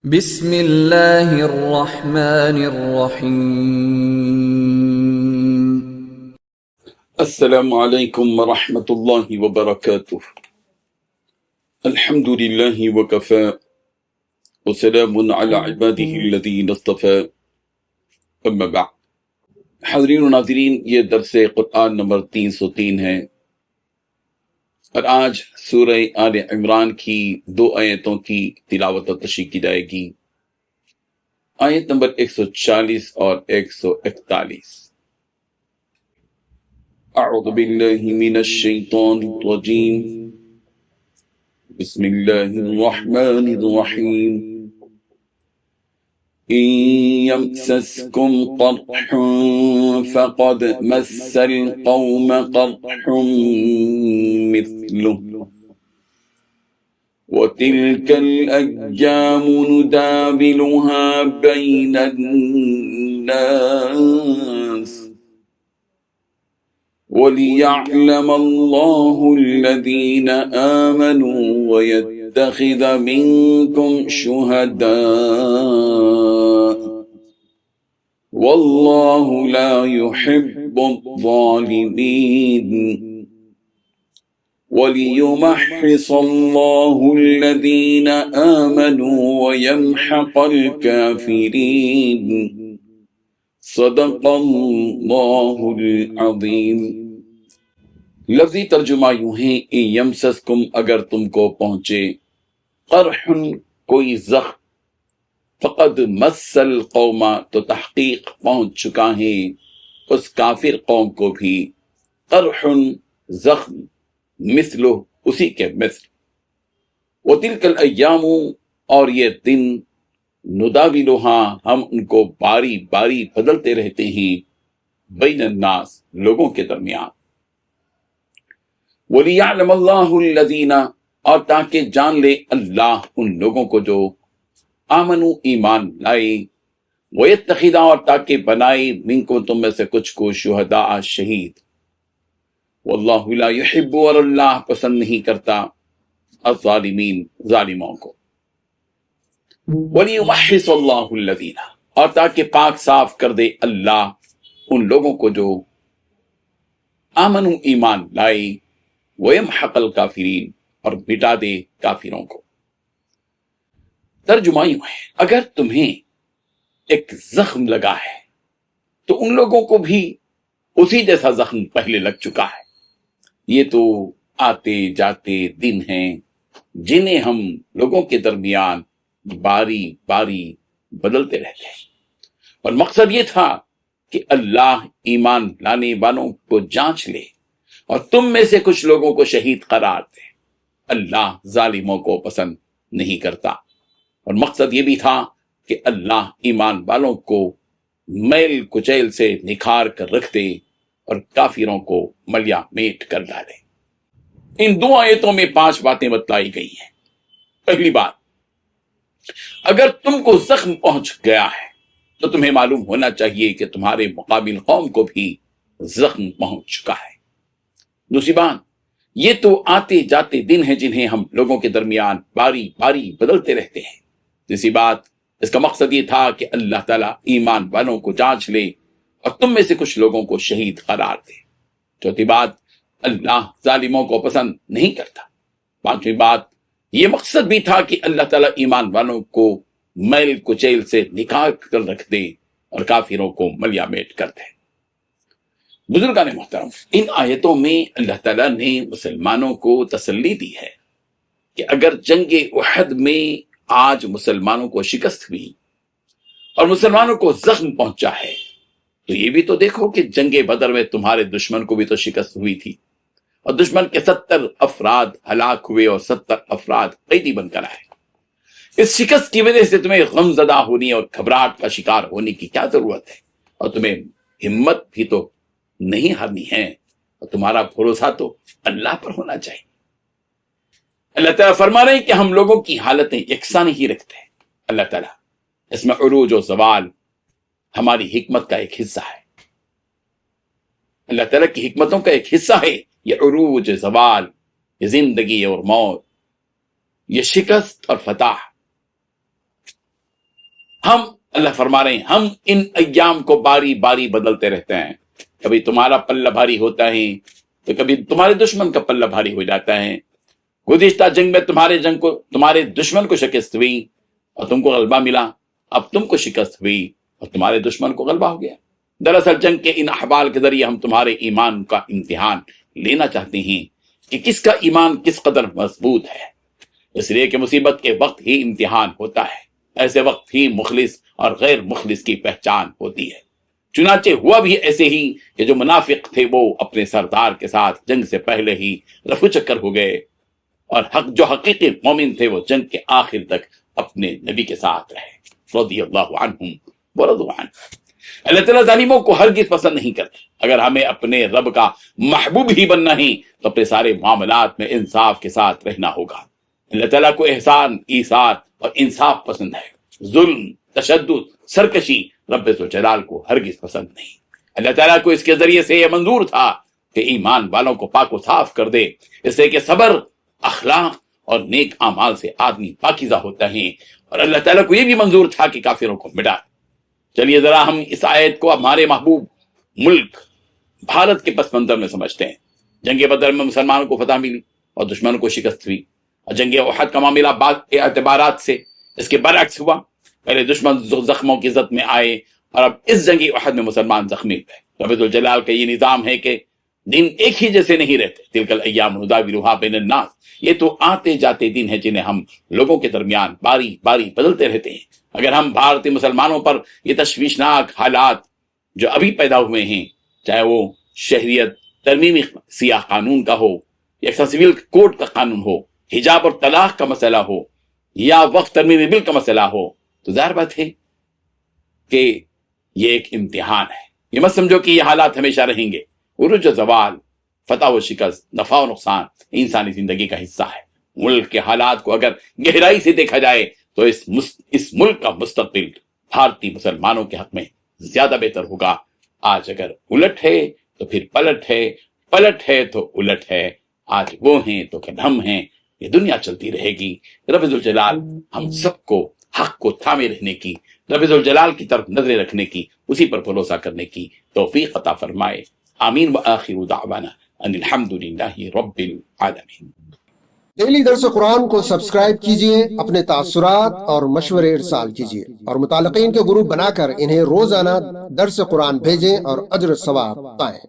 بسم اللہ الرحمن الرحیم۔ السلام علیکم ورحمۃ اللہ وبرکاتہ۔ الحمد للہ وکفی وسلام علی عبادہ الذین اصطفی، اما بعد۔ حاضرین و ناظرین، یہ درس قرآن نمبر 303 ہے، اور آج سورہ آل عمران کی 2 آیتوں کی تلاوت و تشریح کی جائے گی، آیت نمبر 140 اور 141۔ اعوذ باللہ من الشیطان الرجیم، بسم اللہ الرحمن الرحیم۔ إن يمسسكم قرح فقد مس القوم قرح مثله وتلك الأيام نداولها بين الناس وَلِيَعْلَمَ اللَّهُ الَّذِينَ آمَنُوا وَيَتَّخِذَ مِنكُمْ شُهَدَاءَ وَاللَّهُ لَا يُحِبُّ الظَّالِمِينَ وَلِيُمَحِّصَ اللَّهُ الَّذِينَ آمَنُوا وَيَمْحَقَ الْكَافِرِينَ۔ صدق اللہ العظیم۔ لفظی ترجمہ یوں ہے، یمسسکم، اگر تم کو پہنچے، قرح، کوئی زخم، فقد مس القوم، تو تحقیق پہنچ چکا ہے اس کافر قوم کو بھی، قرح، زخم، مثلہ، اسی کے مثل، وتلک الایام، اور یہ دن، نداولها، ہم ان کو باری باری بدلتے رہتے ہیں، بین الناس، لوگوں کے درمیان، وَلِيَعْلَمَ اللَّهُ الَّذِينَ، اور تاکہ جان لے اللہ ان لوگوں کو جو آمنوا، ایمان لائے، وَيَتَّخِذَ، اور تاکہ بنائے، منکم، تم میں سے کچھ کو، شہداء، شہید، واللہ لا يحب، اور اللہ پسند نہیں کرتا، الظالمین، ظالموں کو، وَلِيُمَحِّصَ اللَّهُ الَّذِينَ، اور تاکہ پاک صاف کر دے اللہ ان لوگوں کو جو آمنوا، ایمان لائے، وَيَمْحَقَ الْكَافِرِينَ، اور مٹا دے کافروں کو۔ ترجمہ یوں ہے، اگر تمہیں ایک زخم لگا ہے تو ان لوگوں کو بھی اسی جیسا زخم پہلے لگ چکا ہے۔ یہ تو آتے جاتے دن ہیں جنہیں ہم لوگوں کے درمیان باری باری بدلتے رہتے ہیں، اور مقصد یہ تھا کہ اللہ ایمان لانے والوں کو جانچ لے اور تم میں سے کچھ لوگوں کو شہید قرار دے۔ اللہ ظالموں کو پسند نہیں کرتا، اور مقصد یہ بھی تھا کہ اللہ ایمان والوں کو میل کچیل سے نکھار کر رکھ دے اور کافروں کو ملیا میٹ کر ڈالے۔ ان 2 آیتوں میں 5 باتیں بتلائی گئی ہیں۔ پہلی بات، اگر تم کو زخم پہنچ گیا ہے تو تمہیں معلوم ہونا چاہیے کہ تمہارے مقابل قوم کو بھی زخم پہنچ چکا ہے۔ دوسری بات، یہ تو آتے جاتے دن ہیں جنہیں ہم لوگوں کے درمیان باری باری بدلتے رہتے ہیں۔ تیسری بات، اس کا مقصد یہ تھا کہ اللہ تعالیٰ ایمان والوں کو جانچ لے اور تم میں سے کچھ لوگوں کو شہید قرار دے۔ چوتھی بات، اللہ ظالموں کو پسند نہیں کرتا۔ پانچویں بات، یہ مقصد بھی تھا کہ اللہ تعالیٰ ایمان والوں کو میل کچیل سے نکال کر رکھ دے اور کافروں کو ملیا میٹ کر دے۔ بزرگان محترم، ان آیتوں میں اللہ تعالیٰ نے مسلمانوں کو تسلی دی ہے کہ اگر جنگ احد میں آج مسلمانوں کو شکست ہوئی اور مسلمانوں کو زخم پہنچا ہے، تو یہ بھی تو دیکھو کہ جنگ بدر میں تمہارے دشمن کو بھی تو شکست ہوئی تھی، اور دشمن کے 70 افراد ہلاک ہوئے اور 70 افراد قیدی بن کر آئے۔ اس شکست کی وجہ سے تمہیں غم زدہ ہونے اور گھبراہٹ کا شکار ہونے کی کیا ضرورت ہے؟ اور تمہیں ہمت بھی تو نہیں ہارنی ہے، اور تمہارا بھروسہ تو اللہ پر ہونا چاہیے۔ اللہ تعالیٰ فرما رہے ہیں کہ ہم لوگوں کی حالتیں یکساں نہیں رکھتے۔ اللہ تعالیٰ اس میں عروج و زوال ہماری حکمت کا ایک حصہ ہے، اللہ تعالیٰ کی حکمتوں کا ایک حصہ ہے یہ عروج، زوال، یہ زندگی اور موت، یہ شکست اور فتح۔ ہم اللہ فرما رہے ہیں ہم ان ایام کو باری باری بدلتے رہتے ہیں، کبھی تمہارا پلہ بھاری ہوتا ہے تو کبھی تمہارے دشمن کا پلہ بھاری ہو جاتا ہے۔ گزشتہ جنگ میں تمہارے دشمن کو شکست ہوئی اور تم کو غلبہ ملا، اب تم کو شکست ہوئی اور تمہارے دشمن کو غلبہ ہو گیا۔ دراصل جنگ کے ان احوال کے ذریعے ہم تمہارے ایمان کا امتحان لینا چاہتے ہیں کہ کس کا ایمان کس قدر مضبوط ہے، اس لیے کہ مصیبت کے وقت ہی امتحان ہوتا ہے، ایسے وقت ہی مخلص اور غیر مخلص کی پہچان ہوتی ہے۔ چنانچہ ہوا بھی ایسے ہی کہ جو منافق تھے وہ اپنے سردار کے ساتھ جنگ سے پہلے ہی رفو چکر ہو گئے، اور جو حقیقی مومن تھے وہ جنگ کے آخر تک اپنے نبی کے ساتھ رہے، رضی اللہ عنہم ورضوا عنہ۔ اللہ تعالیٰ ظالموں کو ہرگز پسند نہیں کرتے۔ اگر ہمیں اپنے رب کا محبوب ہی بننا ہے تو اپنے سارے معاملات میں انصاف کے ساتھ رہنا ہوگا۔ اللہ تعالیٰ کو احسان، ایثار اور انصاف پسند ہے، ظلم، تشدد، سرکشی رب ذوالجلال کو ہرگز پسند نہیں۔ اللہ تعالیٰ کو اس کے ذریعے سے یہ منظور تھا کہ ایمان والوں کو پاک و صاف کر دے، اس سے کہ صبر، اخلاق اور نیک اعمال سے آدمی پاکیزہ ہوتا ہے، اور اللہ تعالیٰ کو یہ بھی منظور تھا کہ کافروں کو مٹا۔ چلیے ذرا ہم اس آیت کو ہمارے محبوب ملک بھارت کے پس منظر میں سمجھتے ہیں۔ جنگ بدر میں مسلمانوں کو فتح ملی اور دشمنوں کو شکست ہوئی، اور جنگ احد کا معاملہ بعض اعتبارات سے اس کے برعکس ہوا۔ پہلے دشمن زخموں کی زد میں آئے اور اب اس جنگ احد میں مسلمان زخمی ہوئے۔ رب ذوالجلال کا یہ نظام ہے کہ دن ایک ہی جیسے نہیں رہتے، تلک الایام نداولها بین الناس، یہ تو آتے جاتے دن ہیں جنہیں ہم لوگوں کے درمیان باری باری بدلتے رہتے ہیں۔ اگر ہم بھارتی مسلمانوں پر یہ تشویشناک حالات جو ابھی پیدا ہوئے ہیں، چاہے وہ شہریت ترمیمی سیاہ قانون کا ہو، یا سول کوڈ کا قانون ہو، حجاب اور طلاق کا مسئلہ ہو، یا وقف ترمیمی بل کا مسئلہ ہو، تو ظاہر بات ہے کہ یہ ایک امتحان ہے۔ یہ مت سمجھو کہ یہ حالات ہمیشہ رہیں گے۔ عروج و زوال، فتح و شکست، نفع و نقصان انسانی زندگی کا حصہ ہے۔ ملک کے حالات کو اگر گہرائی سے دیکھا جائے تو اس ملک کا مستقبل بھارتی مسلمانوں کے حق میں زیادہ بہتر ہوگا۔ آج اگر الٹ ہے تو پھر پلٹ ہے، پلٹ ہے تو الٹ ہے، آج وہ ہیں تو پھر ہم ہیں، یہ دنیا چلتی رہے گی۔ رب ذوالجلال ہم سب کو حق کو تھامے رہنے کی، رب ذوالجلال کی طرف نظریں رکھنے کی، اسی پر بھروسہ کرنے کی توفیق عطا فرمائے۔ آمین وآخر دعوانا ان الحمدللہ رب العالمین۔ ڈیلی درس قرآن کو سبسکرائب کیجئے، اپنے تاثرات اور مشورے ارسال کیجئے، اور متعلقین کے گروپ بنا کر انہیں روزانہ درس قرآن بھیجیں اور اجر ثواب پائیں۔